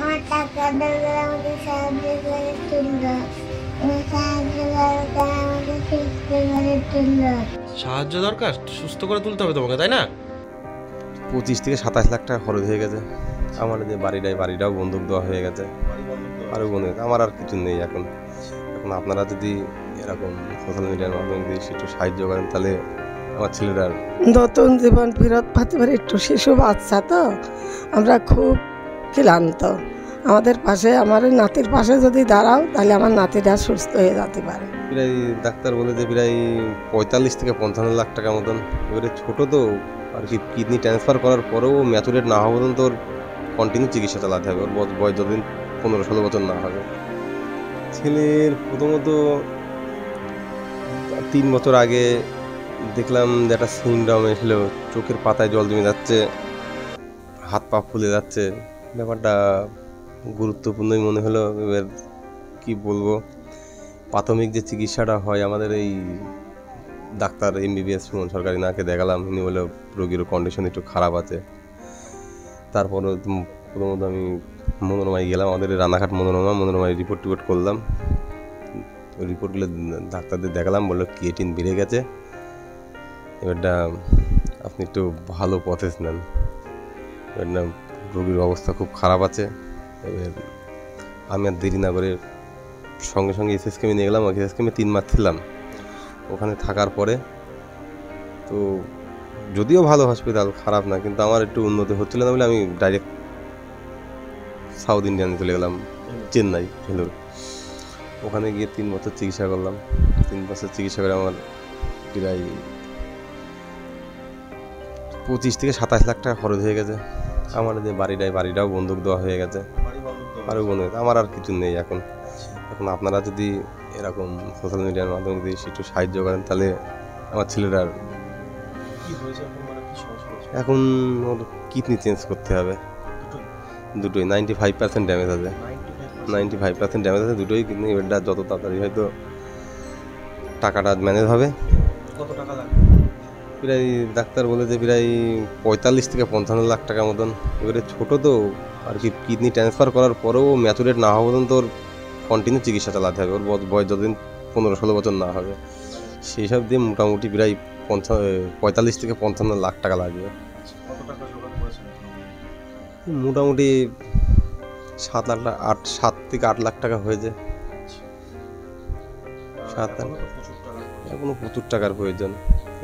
আমার টাকা দরকার, আমাকে সাহায্য করে তুললো। সাহায্য দরকার, আমাকে সুস্থ করে তুললো। সাহায্য দরকার, সুস্থ করে তুলতে হবে তোমাকে, তাই না? 25 থেকে 27 লাখ টাকা খরচ হয়ে গেছে। আমার যে বাড়িটাও বন্ধক দেওয়া হয়ে গেছে। আরও বন্ধক, আমার আর কিছু নেই এখন। এখন আপনারা যদি এরকম সোশ্যাল মিডিয়ার মাধ্যমে যদি একটু সাহায্য করেন, তাহলে আমার ছেলেরা নতুন জীবন ফেরত পাতে পারে। একটু শিশু বাচ্চা তো, আমরা খুব ক্লান্ত। আমাদের পাশে, আমার ওই নাতির পাশে যদি দাঁড়াও, তাহলে আমার নাতিটা সুস্থ হয়ে যেতে পারে। প্রায় ডাক্তার বলে যে প্রায় 45 থেকে 55 লাখ টাকা মতন। এবারে ছোটো তো আর কি, কিডনি ট্রান্সফার করার পরেও ম্যাচুরেট না হওয়া পর্যন্ত ওর কন্টিনিউ চিকিৎসা চালাতে হবে। ওর বয়স যতদিন 15-16 বছর না হবে। ছেলের প্রথমত 3 বছর আগে দেখলাম যে একটা সিনড্রোম এসেছিল, চোখের পাতায় জল জমে যাচ্ছে, হাত পা ফুলে যাচ্ছে। ব্যাপারটা গুরুত্বপূর্ণই মনে হলো। এবার কী বলবো, প্রাথমিক যে চিকিৎসাটা হয় আমাদের এই ডাক্তার MBBS সুমন সরকারি নাকে দেখালাম। উনি বলে রোগীর কন্ডিশন একটু খারাপ আছে। তারপরে প্রথমত আমি মনোরমায় গেলাম, আমাদের রানাঘাট মনোরমায় রিপোর্ট করলাম। ওই রিপোর্টগুলো ডাক্তারদের দেখালাম, বললো ক্রিয়েটিন বেড়ে গেছে, এবারটা আপনি একটু ভালো পথে নেন। এবার না, রোগীর অবস্থা খুব খারাপ আছে। এবার আমি আর দেরি না করে সঙ্গে সঙ্গে SSKM নিয়ে গেলাম। SSKM 3 মাস ছিলাম। ওখানে থাকার পরে তো যদিও ভালো হসপিটাল, খারাপ না, কিন্তু আমার একটু উন্নতি হচ্ছিল না বলে আমি ডাইরেক্ট সাউথ ইন্ডিয়ানে চলে গেলাম, চেন্নাই, ভেলোর। ওখানে গিয়ে 3 বছর চিকিৎসা করলাম। 3 বছর চিকিৎসা করে আমার প্রায় 25 থেকে 27 লাখ টাকা খরচ হয়ে গেছে। আমার যে বাড়িটাও বন্ধক দেওয়া হয়ে গেছে। আরও বন্ধক, আমার আর কিছু নেই এখন। এখন আপনারা যদি এরকম সোশ্যাল মিডিয়ার মাধ্যমে যদি একটু সাহায্য করেন, তাহলে আমার ছেলেরা এখন ওর কিডনি চেঞ্জ করতে হবে। দুটোই 95% ড্যামেজ আছে। 95% ড্যামেজ আছে দুটোই কিডনি। এবারটা যত তাড়াতাড়ি হয়তো টাকাটা ম্যানেজ হবে। কত টাকা লাগবে? প্রায় ডাক্তার বলে যে প্রায় 45 থেকে 55 লাখ টাকা মতন। এবারে ছোটো তো আর কি, কিডনি ট্রান্সফার করার পরেও ম্যাচুরেট না হওয়া পর্যন্ত ওর কন্টিনিউ চিকিৎসা চালাতে হবে। ওর বয়স যতদিন 15-16 বছর না হবে, সেই সব দিয়ে মোটামুটি প্রায় 45 থেকে 55 লাখ টাকা লাগবে। মোটামুটি 7 থেকে 8 লাখ টাকা হয়েছে। 7 লাখ এখনো প্রচুর টাকার প্রয়োজন।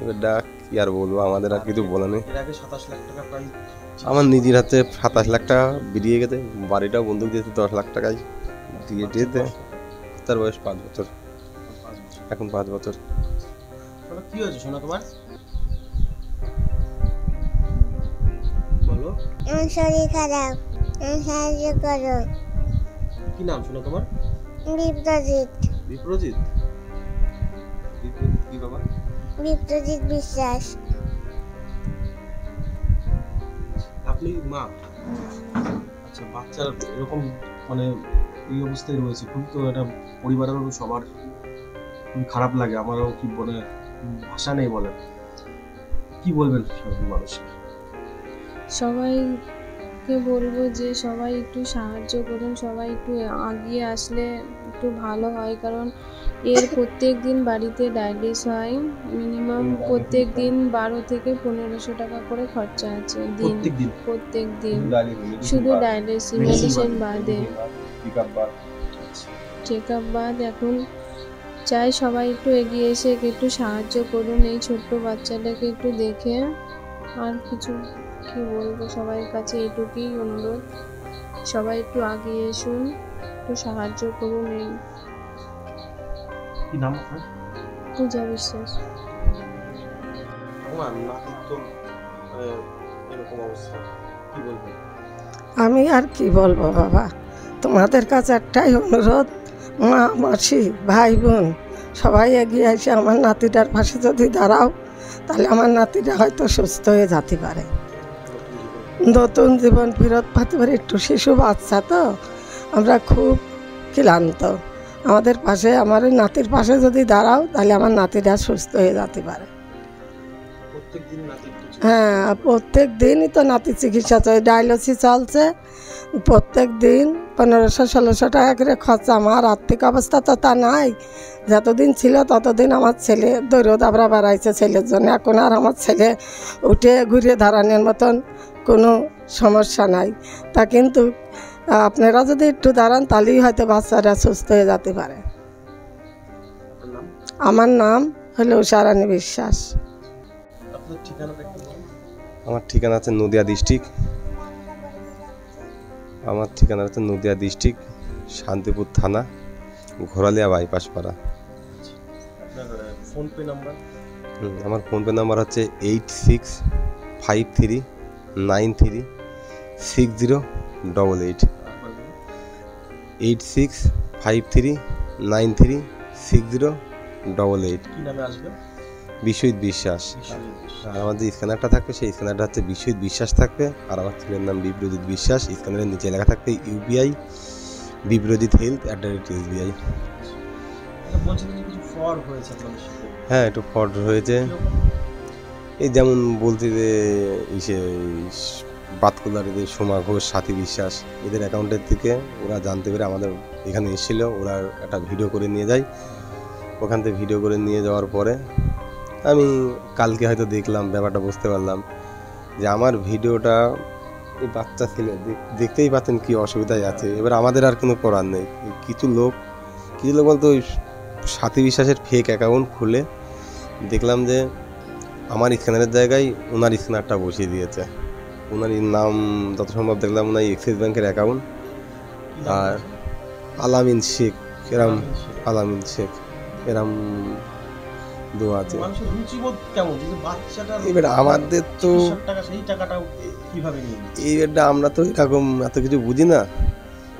এবার ডাক কি আর বলবো, আমাদের আর কিছু বলা নেই। আমার নিজের হাতে 27 লাখ টাকা বেরিয়ে গেছে। বাড়িটাও বন্ধক দিয়েছে 10 লাখ টাকায় দিয়ে দিয়েছে। তার বয়স 5 বছর, এখন 5 বছর। কি হয়েছে শোনা তোমার? বলো। আমার শরীর খারাপ, সাহায্য করো। কি নাম শোনা তোমার? বিপ্রজিৎ। বিপ্রজিৎ কি বাবা? বিপ্রজিৎ বিশ্বাস। আপনি মা? আচ্ছা, বাচ্চার এরকম মানে এই অবস্থায় রয়েছে, খুব তো এটা পরিবারের সবার খুব খারাপ লাগে। আমারও কি বলে ভাষা নেই বলে। কি বলবেন সাধারণ মানুষকে? সবাইকে বলবো যে সবাই একটু সাহায্য করুন, সবাই একটু এগিয়ে আসলে একটু ভালো হয়। কারণ এর প্রত্যেক দিন বাড়িতে ডায়ালিসিস হয়, মিনিমাম প্রত্যেক দিন 12 থেকে 1500 টাকা করে খরচা আছে প্রত্যেক দিন শুধু ডায়ালিসিস, মেডিসিন বাদে, চেক আপ বাদ। এখন চাই সবাই একটু এগিয়ে এসে একটু সাহায্য করুন এই ছোট্ট বাচ্চাটাকে একটু দেখে। আর কিছু কি বলবো, সবার কাছে এইটুকুই অনুরোধ, সবাই একটু এগিয়ে এসুন, একটু সাহায্য করুন। এই কি নাম আপনার? পূজা বিশ্বাস। আমি আর কি বলবো বাবা, তোমাদের কাছে একটাই অনুরোধ, মা, মাসি, ভাই, বোন সবাই এগিয়ে এসে আমার নাতিটার পাশে যদি দাঁড়াও, তাহলে আমার নাতিটা হয়তো সুস্থ হয়ে যেতে পারে, নতুন জীবন ফেরত পেতে পারে। একটু শিশু বাচ্চা তো, আমরা খুব ক্লান্ত। আমাদের পাশে, আমার ওই নাতির পাশে যদি দাঁড়াও, তাহলে আমার নাতিটা সুস্থ হয়ে যেতে পারে। হ্যাঁ, প্রত্যেক দিনই তো নাতি চিকিৎসা চলছে, ডায়ালিসিস চলছে। প্রত্যেক দিন 1500-1600 টাকা করে খরচা। আমার আর্থিক অবস্থা তো তা নাই। যতদিন ছিল ততদিন আমার ছেলে দৌড় দাবড়া বাড়াইছে ছেলের জন্য। এখন আর আমার ছেলে উঠে ঘুরে দাঁড়ানোর মতন কোনো সমস্যা নাই। তা কিন্তু আপনারা যদি একটু দাঁড়ান তাহলেই হয়তো বাচ্চারা সুস্থ হয়ে যেতে পারে। আপনার নাম? আমার নাম হলো উষারানী বিশ্বাস। আপনার ঠিকানাটা একটু বলুন। আমার ঠিকানা আছে নদিয়া ডিস্ট্রিক্ট। আমার ঠিকানা হচ্ছে নদিয়া ডিস্ট্রিক্ট, শান্তিপুর থানা, ঘোরালিয়া বাইপাস পাড়া। আপনার ফোনপে নাম্বার? আমার ফোনপে নাম্বার হচ্ছে 8653936088। 8653936088। কি নামে আসবে? বিশ্বজিৎ বিশ্বাস। আর আমার যে স্ক্যানারটা থাকবে সেই স্ক্যানারটা হচ্ছে বিশ্বজিৎ বিশ্বাস থাকবে। আর আমার ছেলের নাম বিপ্রজিৎ বিশ্বাস। স্ক্যানারের নিচে লেখা থাকবে ইউপিআই বিপ্রজিৎ health@SBI। বলছিলেন যে কিছু ফ্রড হয়েছে আপনাদের সাথে। হ্যাঁ, একটু ফ্রড হয়েছে। এই যেমন বলছি যে বাতকুলার এদের সোমা ঘোষ, সাথী বিশ্বাস, এদের অ্যাকাউন্টের থেকে ওরা জানতে পেরে আমাদের এখানে এসেছিল। ওরা একটা ভিডিও করে নিয়ে যায়। ওখান থেকে ভিডিও করে নিয়ে যাওয়ার পরে আমি কালকে হয়তো দেখলাম, ব্যাপারটা বুঝতে পারলাম যে আমার ভিডিওটা এই বাচ্চা ছেলে দেখতেই পাচ্ছেন কি অসুবিধায় আছে। এবার আমাদের আর কোনো করার নেই। কিছু লোক বলতো ওই সাথী বিশ্বাসের ফেক অ্যাকাউন্ট খুলে দেখলাম যে আমার স্ক্যানারের জায়গায় ওনার স্ক্যানারটা বসিয়ে দিয়েছে। ওনার নাম যত সম্ভব দেখলাম ওনার এক্সিস ব্যাংকের অ্যাকাউন্ট। আর আলামিন শেখ এরম, আলামিন শেখ এরম দেওয়া আছে। মানুষের রুচিবোধ কেমন? যদি বাচ্চাটা এবার আমাদের তো টাকা, সেই টাকাটাও কিভাবে নিয়ে নিচ্ছে? এইবারটা আমরা তো এরকম এত কিছু বুঝি না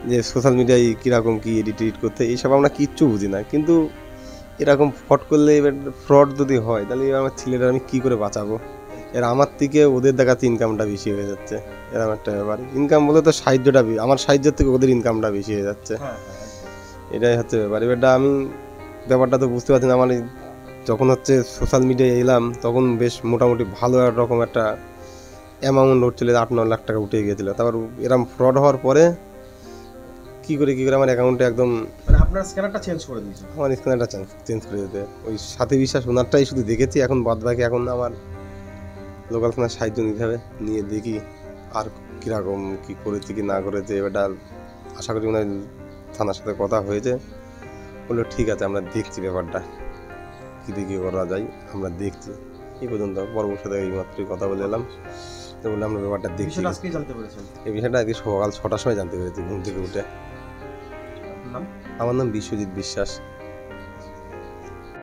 যে সোশ্যাল মিডিয়ায় কীরকম কী এডিট করতে, এইসব আমরা কিচ্ছু বুঝি না। কিন্তু এরকম ফট করলে এবার ফ্রড যদি হয় তাহলে এবার আমার ছেলেরা আমি কী করে বাঁচাবো? এর আমার থেকে ওদের দেখাতে ইনকামটা বেশি হয়ে যাচ্ছে। এরকম একটা ব্যাপার। ইনকাম বলে তো সাহায্যটা, আমার সাহায্যের থেকে ওদের ইনকামটা বেশি হয়ে যাচ্ছে। এটাই হচ্ছে ব্যাপার। এবারটা আমি ব্যাপারটা তো বুঝতে পারছি না। আমার যখন হচ্ছে সোশ্যাল মিডিয়ায় এলাম তখন বেশ মোটামুটি ভালো রকম একটা অ্যামাউন্ট উঠছিল, 8-9 লাখ টাকা উঠে গিয়েছিলো। তারপর এরকম ফ্রড হওয়ার পরে কী করে আমার অ্যাকাউন্টে একদম মানে আপনার স্ক্যানারটা চেঞ্জ করে দিয়েছে? আমার স্ক্যানারটা চেঞ্জ করে দিতে ওই সাথী বিশ্বাস ওনারটাই শুধু দেখেছি। এখন বাদ বাকি এখন আমার লোকাল থানার সাহায্য নিতে হবে, নিয়ে দেখি আর কীরকম কী করেছে কি না করেছে। এবারটা আশা করি ওনার থানার সাথে কথা হয়েছে, বললো ঠিক আছে আমরা দেখছি ব্যাপারটা কী দেখি করা যায়, আমরা দেখছি। এই পর্যন্ত পরবর্তী সাথে এই মাত্রই কথা বলে এলাম। তো বললে আমরা ব্যাপারটা দেখছি। আজকেই জানতে পেরেছেন? এই বিষয়টা আজকে সকাল 6টার সময় জানতে পেরেছি ঘুম থেকে উঠে। নাম? আমার নাম বিশ্বজিৎ বিশ্বাস।